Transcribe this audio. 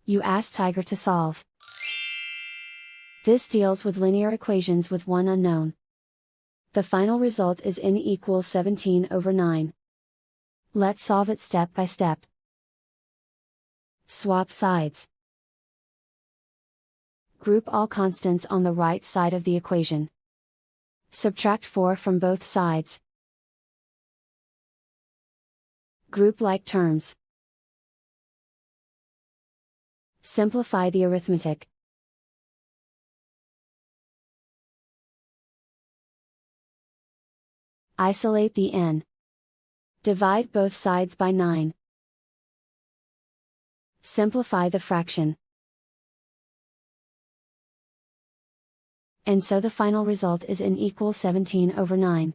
You ask Tiger to solve. This deals with linear equations with one unknown. The final result is n equals 17/9. Let's solve it step by step. Swap sides. Group all constants on the right side of the equation. Subtract 4 from both sides. Group like terms. Simplify the arithmetic. Isolate the n. Divide both sides by 9. Simplify the fraction. And so the final result is n equals 17/9.